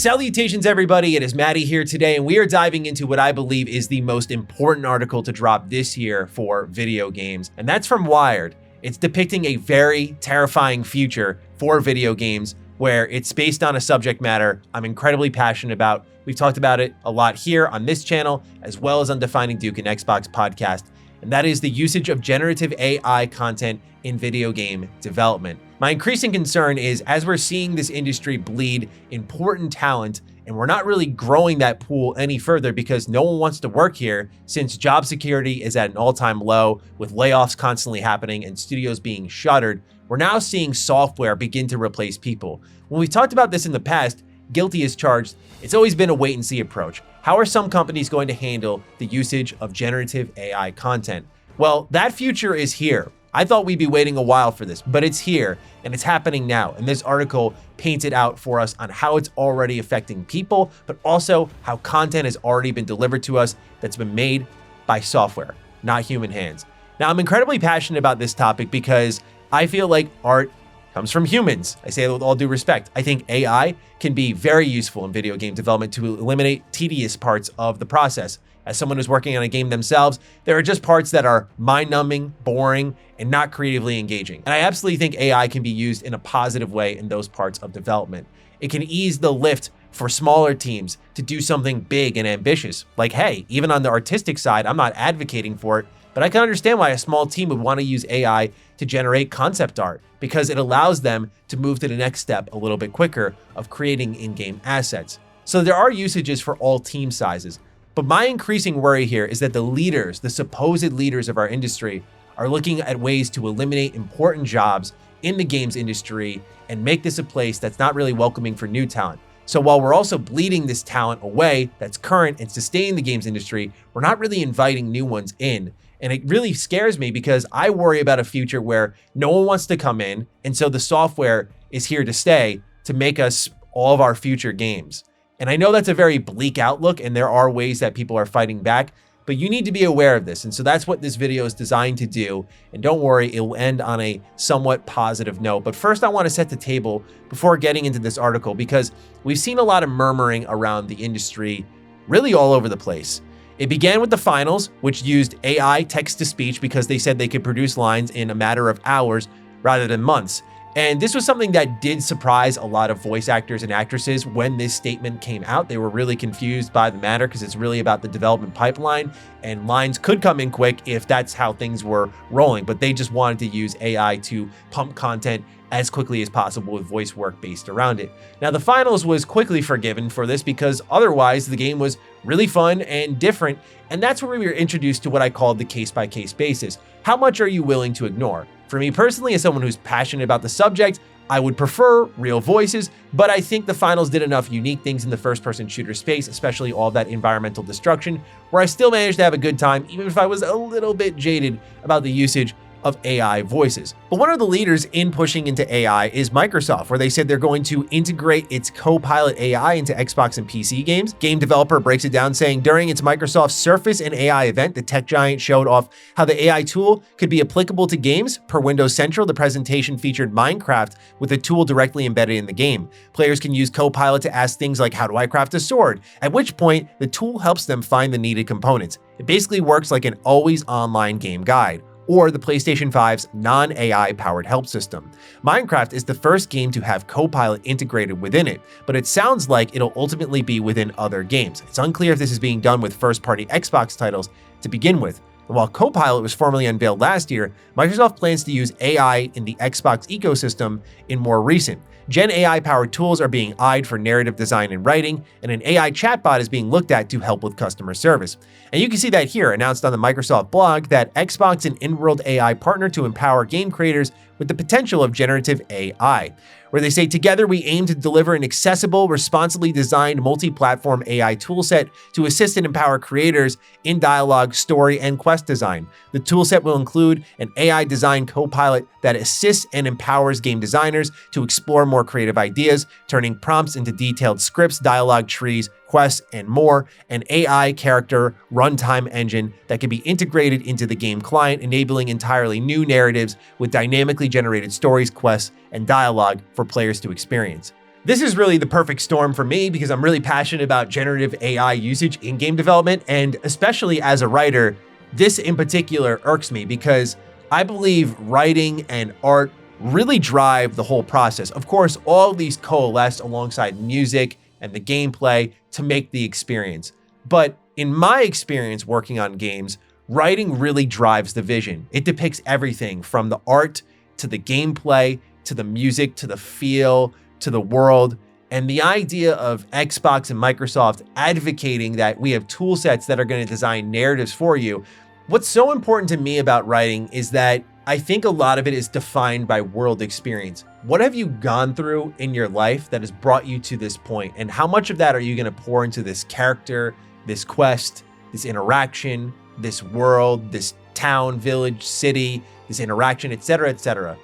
Salutations everybody, it is Matty here today, and we are diving into what I believe is the most important article to drop this year for video games, and that's from Wired. It's depicting a very terrifying future for video games where it's based on a subject matter I'm incredibly passionate about. We've talked about it a lot here on this channel, as well as on Defining Duke and Xbox podcast, and that is the usage of generative AI content in video game development. My increasing concern is as we're seeing this industry bleed important talent, and we're not really growing that pool any further because no one wants to work here since job security is at an all-time low with layoffs constantly happening and studios being shuttered, we're now seeing software begin to replace people. When we talked about this in the past, guilty as charged, it's always been a wait and see approach. How are some companies going to handle the usage of generative AI content? Well, that future is here. I thought we'd be waiting a while for this, but it's here and it's happening now. And this article paints it out for us on how it's already affecting people, but also how content has already been delivered to us that's been made by software, not human hands. Now, I'm incredibly passionate about this topic because I feel like art comes from humans. I say that with all due respect. I think AI can be very useful in video game development to eliminate tedious parts of the process. As someone who's working on a game themselves, there are just parts that are mind-numbing, boring, and not creatively engaging. And I absolutely think AI can be used in a positive way in those parts of development. It can ease the lift for smaller teams to do something big and ambitious. Like, hey, even on the artistic side, I'm not advocating for it, but I can understand why a small team would want to use AI to generate concept art because it allows them to move to the next step a little bit quicker of creating in-game assets. So there are usages for all team sizes. But my increasing worry here is that the leaders, the supposed leaders of our industry, are looking at ways to eliminate important jobs in the games industry and make this a place that's not really welcoming for new talent. So while we're also bleeding this talent away that's current and sustaining the games industry, we're not really inviting new ones in. And it really scares me because I worry about a future where no one wants to come in, and so the software is here to stay to make us all of our future games. And I know that's a very bleak outlook, and there are ways that people are fighting back, but you need to be aware of this. And so that's what this video is designed to do. And don't worry, it will end on a somewhat positive note. But first, I want to set the table before getting into this article, because we've seen a lot of murmuring around the industry, really all over the place. It began with the finals, which used AI text-to-speech because they said they could produce lines in a matter of hours rather than months. And this was something that did surprise a lot of voice actors and actresses when this statement came out. They were really confused by the matter because it's really about the development pipeline, and lines could come in quick if that's how things were rolling, but they just wanted to use AI to pump content as quickly as possible with voice work based around it. Now, the finals was quickly forgiven for this because otherwise the game was really fun and different, and that's where we were introduced to what I called the case-by-case basis. How much are you willing to ignore? For me personally, as someone who's passionate about the subject, I would prefer real voices, but I think the finals did enough unique things in the first-person shooter space, especially all that environmental destruction, where I still managed to have a good time, even if I was a little bit jaded about the usage of AI voices. But one of the leaders in pushing into AI is Microsoft, where they said they're going to integrate its Copilot AI into Xbox and PC games. Game Developer breaks it down saying during its Microsoft Surface and AI event, the tech giant showed off how the AI tool could be applicable to games. Per Windows Central, the presentation featured Minecraft with the tool directly embedded in the game. Players can use Copilot to ask things like, how do I craft a sword? At which point, the tool helps them find the needed components. It basically works like an always online game guide, or the PlayStation 5's non-AI powered help system. Minecraft is the first game to have Copilot integrated within it, but it sounds like it'll ultimately be within other games. It's unclear if this is being done with first-party Xbox titles to begin with. And while Copilot was formally unveiled last year, Microsoft plans to use AI in the Xbox ecosystem in more recent. Gen AI-powered tools are being eyed for narrative design and writing, and an AI chatbot is being looked at to help with customer service. And you can see that here, announced on the Microsoft blog, that Xbox and in-world AI partner to empower game creators with the potential of generative AI, where they say, together we aim to deliver an accessible, responsibly designed multi-platform AI toolset to assist and empower creators in dialogue, story, and quest design. The toolset will include an AI design co-pilot that assists and empowers game designers to explore more creative ideas, turning prompts into detailed scripts, dialogue trees, quests, and more, an AI character runtime engine that can be integrated into the game client, enabling entirely new narratives with dynamically generated stories, quests, and dialogue for players to experience. This is really the perfect storm for me because I'm really passionate about generative AI usage in game development, and especially as a writer, this in particular irks me because I believe writing and art really drive the whole process. Of course, all of these coalesce alongside music and the gameplay to make the experience. But in my experience working on games, writing really drives the vision. It depicts everything from the art to the gameplay, to the music, to the feel, to the world. And the idea of Xbox and Microsoft advocating that we have tool sets that are going to design narratives for you. What's so important to me about writing is that I think a lot of it is defined by world experience. What have you gone through in your life that has brought you to this point? And how much of that are you going to pour into this character, this quest, this interaction, this world, this town, village, city, this interaction, etc., etc.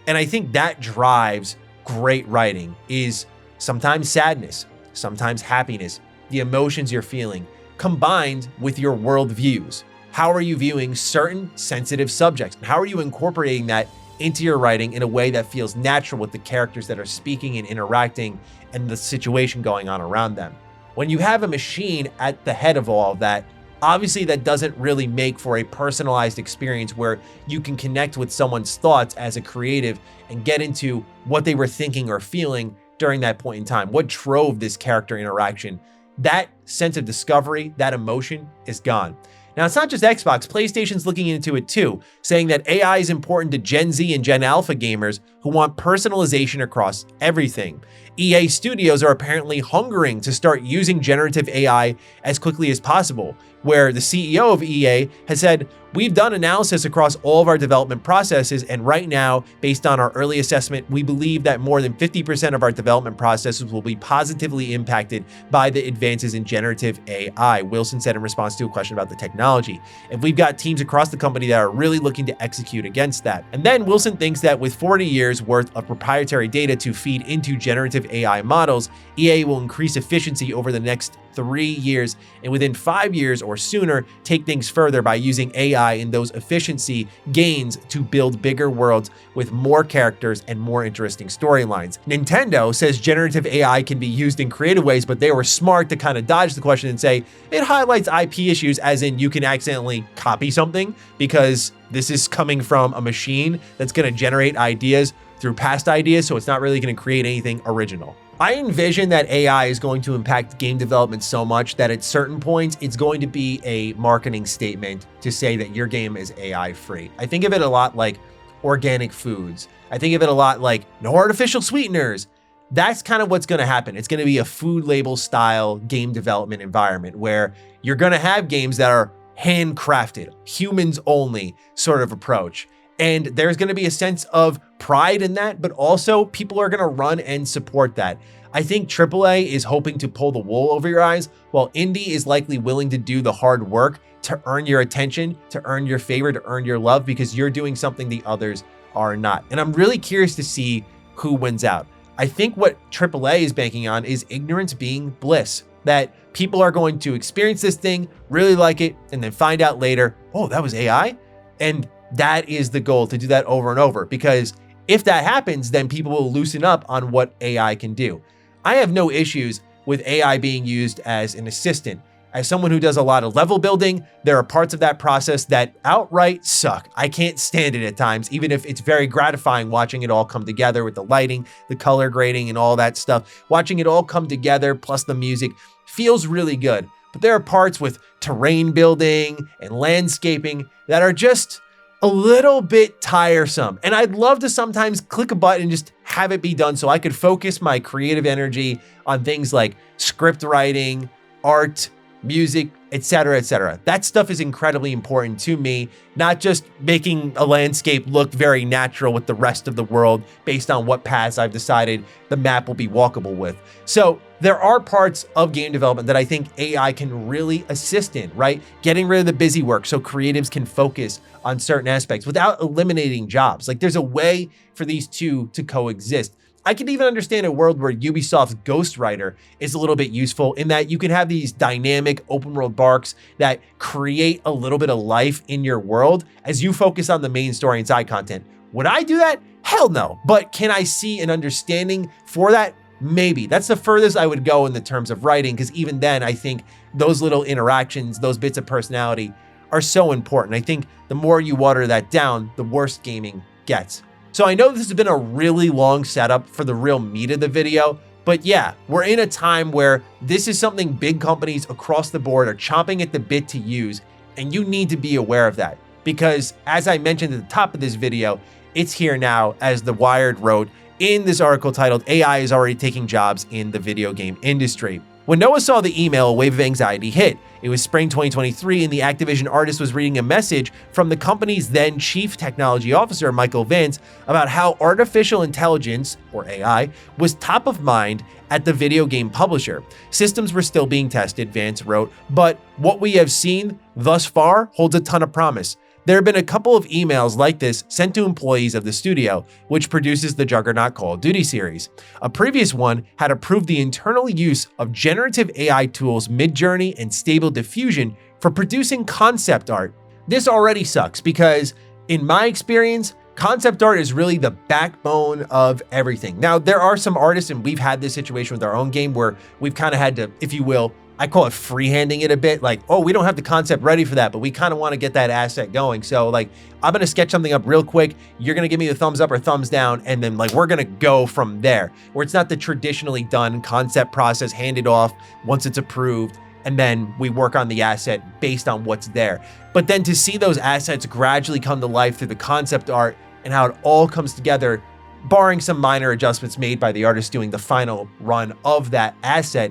And I think that drives great writing is sometimes sadness, sometimes happiness, the emotions you're feeling, combined with your world views. How are you viewing certain sensitive subjects? How are you incorporating that into your writing in a way that feels natural with the characters that are speaking and interacting and the situation going on around them? When you have a machine at the head of all of that, obviously that doesn't really make for a personalized experience where you can connect with someone's thoughts as a creative and get into what they were thinking or feeling during that point in time. What drove this character interaction? That sense of discovery, that emotion is gone. Now, it's not just Xbox, PlayStation's looking into it too, saying that AI is important to Gen Z and Gen Alpha gamers who want personalization across everything. EA Studios are apparently hungering to start using generative AI as quickly as possible, where the CEO of EA has said, "We've done analysis across all of our development processes, and right now, based on our early assessment, we believe that more than 50% of our development processes will be positively impacted by the advances in generative AI," Wilson said in response to a question about the technology. "And we've got teams across the company that are really looking to execute against that." And then Wilson thinks that with 40 years worth of proprietary data to feed into generative AI models, EA will increase efficiency over the next 3 years, and within 5 years or sooner, take things further by using AI in those efficiency gains to build bigger worlds with more characters and more interesting storylines. Nintendo says generative AI can be used in creative ways, but they were smart to kind of dodge the question and say it highlights IP issues, as in you can accidentally copy something because this is coming from a machine that's going to generate ideas through past ideas, so it's not really going to create anything original. I envision that AI is going to impact game development so much that at certain points, it's going to be a marketing statement to say that your game is AI free. I think of it a lot like organic foods. I think of it a lot like no artificial sweeteners. That's kind of what's going to happen. It's going to be a food label style game development environment where you're going to have games that are handcrafted, humans only sort of approach. And there's going to be a sense of pride in that, but also people are going to run and support that. I think AAA is hoping to pull the wool over your eyes, while indie is likely willing to do the hard work to earn your attention, to earn your favor, to earn your love, because you're doing something the others are not. And I'm really curious to see who wins out. I think what AAA is banking on is ignorance being bliss, that people are going to experience this thing, really like it, and then find out later, oh, that was AI? And that is the goal, to do that over and over, because if that happens, then people will loosen up on what AI can do. I have no issues with AI being used as an assistant. As someone who does a lot of level building, there are parts of that process that outright suck. I can't stand it at times, even if it's very gratifying watching it all come together with the lighting, the color grading, and all that stuff. Watching it all come together, plus the music, feels really good. But there are parts with terrain building and landscaping that are just a little bit tiresome. And I'd love to sometimes click a button and just have it be done so I could focus my creative energy on things like script writing, art, music, etc., etc. That stuff is incredibly important to me, not just making a landscape look very natural with the rest of the world based on what paths I've decided the map will be walkable with. So there are parts of game development that I think AI can really assist in, right? Getting rid of the busy work so creatives can focus on certain aspects without eliminating jobs. Like, there's a way for these two to coexist. I can even understand a world where Ubisoft's Ghostwriter is a little bit useful in that you can have these dynamic open world barks that create a little bit of life in your world as you focus on the main story and side content. Would I do that? Hell no. But can I see an understanding for that? Maybe. That's the furthest I would go in the terms of writing, because even then, I think those little interactions, those bits of personality are so important. I think the more you water that down, the worse gaming gets. So I know this has been a really long setup for the real meat of the video, but yeah, we're in a time where this is something big companies across the board are chomping at the bit to use, and you need to be aware of that. Because as I mentioned at the top of this video, it's here now, as The Wired wrote in this article titled "AI is already taking jobs in the video game industry." When Noah saw the email, a wave of anxiety hit. It was spring 2023, and the Activision artist was reading a message from the company's then chief technology officer, Michael Vance, about how artificial intelligence, or AI, was top of mind at the video game publisher. Systems were still being tested, Vance wrote, but what we have seen thus far holds a ton of promise. There have been a couple of emails like this sent to employees of the studio, which produces the juggernaut Call of Duty series. A previous one had approved the internal use of generative AI tools Midjourney and Stable Diffusion for producing concept art. This already sucks because, in my experience, concept art is really the backbone of everything. Now, there are some artists, and we've had this situation with our own game where we've kind of had to, if you will, I call it freehanding it a bit, like, oh, we don't have the concept ready for that, but we kind of want to get that asset going. So like, I'm going to sketch something up real quick. You're going to give me the thumbs up or thumbs down. And then like, we're going to go from there, where it's not the traditionally done concept process handed off once it's approved. And then we work on the asset based on what's there. But then to see those assets gradually come to life through the concept art and how it all comes together, barring some minor adjustments made by the artist doing the final run of that asset,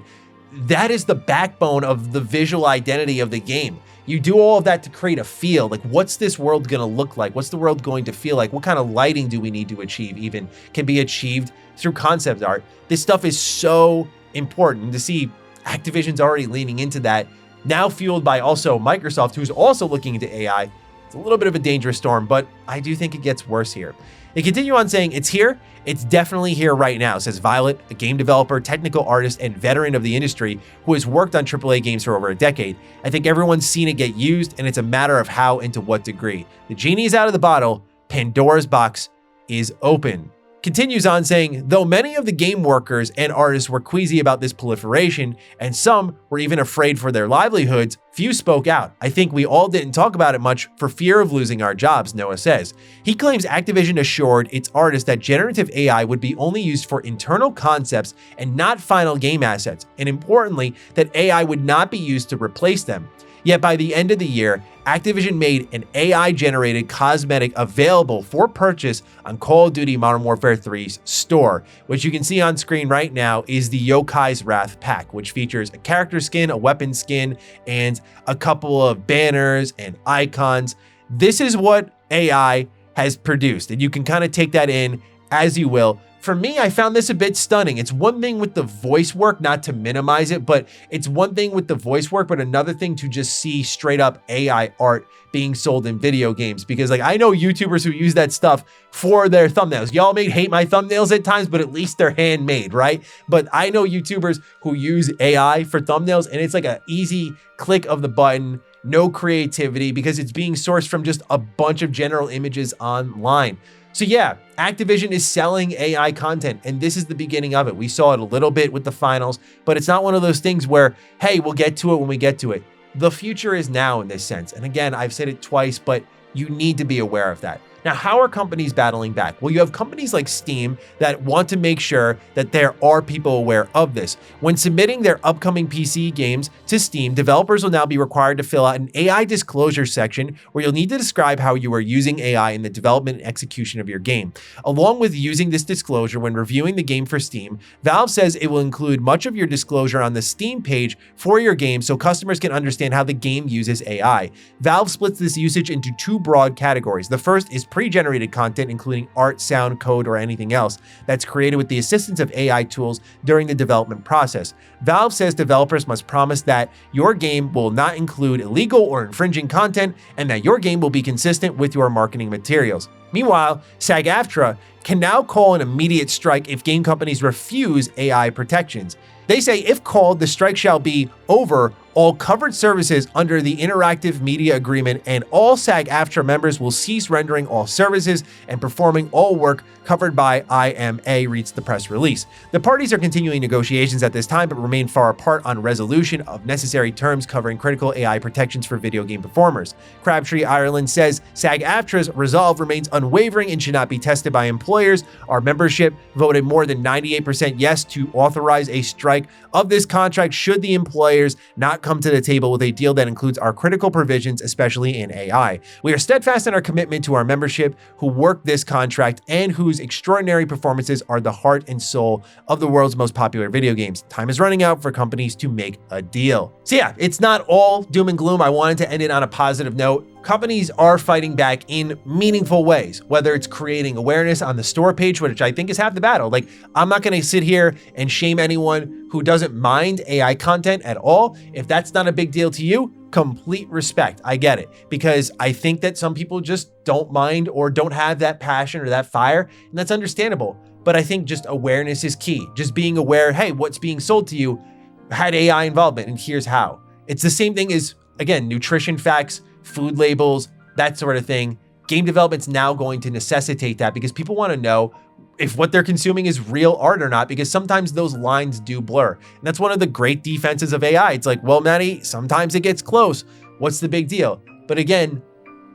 that is the backbone of the visual identity of the game. You do all of that to create a feel, like what's this world gonna look like? What's the world going to feel like? What kind of lighting do we need to achieve even can be achieved through concept art. This stuff is so important to see Activision's already leaning into that, now fueled by also Microsoft, who's also looking into AI. It's a little bit of a dangerous storm, but I do think it gets worse here. They continue on saying, it's here. It's definitely here right now, says Violet, a game developer, technical artist, and veteran of the industry who has worked on AAA games for over a decade. I think everyone's seen it get used, and it's a matter of how and to what degree. The genie is out of the bottle. Pandora's box is open. Continues on saying, though many of the game workers and artists were queasy about this proliferation, and some were even afraid for their livelihoods, few spoke out. I think we all didn't talk about it much for fear of losing our jobs, Noah says. He claims Activision assured its artists that generative AI would be only used for internal concepts and not final game assets, and importantly, that AI would not be used to replace them. Yet by the end of the year, Activision made an AI-generated cosmetic available for purchase on Call of Duty Modern Warfare 3's store, which you can see on screen right now is the Yokai's Wrath pack, which features a character skin, a weapon skin, and a couple of banners and icons. This is what AI has produced, and you can kind of take that in as you will. For me, I found this a bit stunning. It's one thing with the voice work, not to minimize it, but it's one thing with the voice work, but another thing to just see straight up AI art being sold in video games. Because like, I know YouTubers who use that stuff for their thumbnails. Y'all may hate my thumbnails at times, but at least they're handmade, right? But I know YouTubers who use AI for thumbnails, and it's like an easy click of the button, no creativity, because it's being sourced from just a bunch of general images online. So yeah, Activision is selling AI content, and this is the beginning of it. We saw it a little bit with the finals, but it's not one of those things where, hey, we'll get to it when we get to it. The future is now in this sense. And again, I've said it twice, but you need to be aware of that. Now, how are companies battling back? Well, you have companies like Steam that want to make sure that there are people aware of this. When submitting their upcoming PC games to Steam, developers will now be required to fill out an AI disclosure section where you'll need to describe how you are using AI in the development and execution of your game. Along with using this disclosure when reviewing the game for Steam, Valve says it will include much of your disclosure on the Steam page for your game so customers can understand how the game uses AI. Valve splits this usage into two broad categories. The first is pre-generated content, including art, sound, code, or anything else that's created with the assistance of AI tools during the development process. Valve says developers must promise that your game will not include illegal or infringing content and that your game will be consistent with your marketing materials. Meanwhile, SAG-AFTRA can now call an immediate strike if game companies refuse AI protections. They say if called, the strike shall be over All covered services under the Interactive Media Agreement and all SAG-AFTRA members will cease rendering all services and performing all work covered by IMA, reads the press release. The parties are continuing negotiations at this time, but remain far apart on resolution of necessary terms covering critical AI protections for video game performers. Crabtree Ireland says SAG-AFTRA's resolve remains unwavering and should not be tested by employers. Our membership voted more than 98% yes to authorize a strike of this contract should the employers not come to the table with a deal that includes our critical provisions, especially in AI. We are steadfast in our commitment to our membership who work this contract and whose extraordinary performances are the heart and soul of the world's most popular video games. Time is running out for companies to make a deal. So yeah, it's not all doom and gloom. I wanted to end it on a positive note. Companies are fighting back in meaningful ways, whether it's creating awareness on the store page, which I think is half the battle. Like, I'm not going to sit here and shame anyone who doesn't mind AI content at all. If that's not a big deal to you, complete respect. I get it, because I think that some people just don't mind or don't have that passion or that fire, and that's understandable. But I think just awareness is key. Just being aware, hey, what's being sold to you had AI involvement, and here's how. It's the same thing as, again, nutrition facts, food labels, that sort of thing. Game development's now going to necessitate that because people want to know if what they're consuming is real art or not, because sometimes those lines do blur. And that's one of the great defenses of AI. It's like, well, Matty, sometimes it gets close. What's the big deal? But again,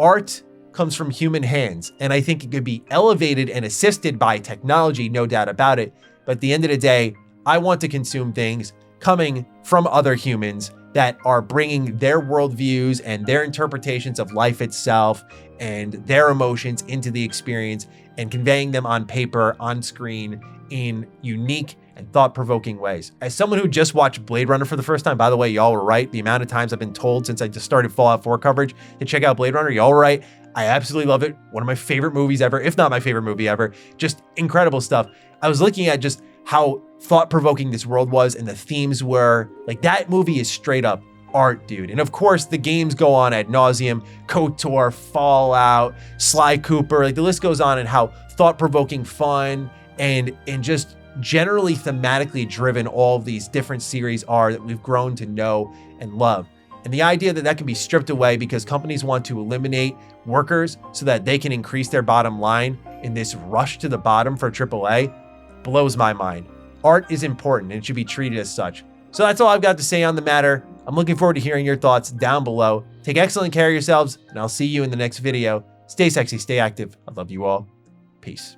art comes from human hands, and I think it could be elevated and assisted by technology, no doubt about it. But at the end of the day, I want to consume things coming from other humans that are bringing their worldviews and their interpretations of life itself and their emotions into the experience and conveying them on paper, on screen, in unique and thought-provoking ways. As someone who just watched Blade Runner for the first time, by the way, y'all were right. The amount of times I've been told since I just started Fallout 4 coverage to check out Blade Runner, y'all were right. I absolutely love it. One of my favorite movies ever, if not my favorite movie ever. Just incredible stuff. I was looking at just how thought-provoking this world was and the themes were. Like, that movie is straight up art, dude. And of course, the games go on ad nauseum. KOTOR, Fallout, Sly Cooper, like the list goes on, and how thought-provoking, fun, and just generally thematically driven all of these different series are that we've grown to know and love. And the idea that that can be stripped away because companies want to eliminate workers so that they can increase their bottom line in this rush to the bottom for AAA blows my mind. Art is important and it should be treated as such. So that's all I've got to say on the matter. I'm looking forward to hearing your thoughts down below. Take excellent care of yourselves, and I'll see you in the next video. Stay sexy, stay active. I love you all. Peace.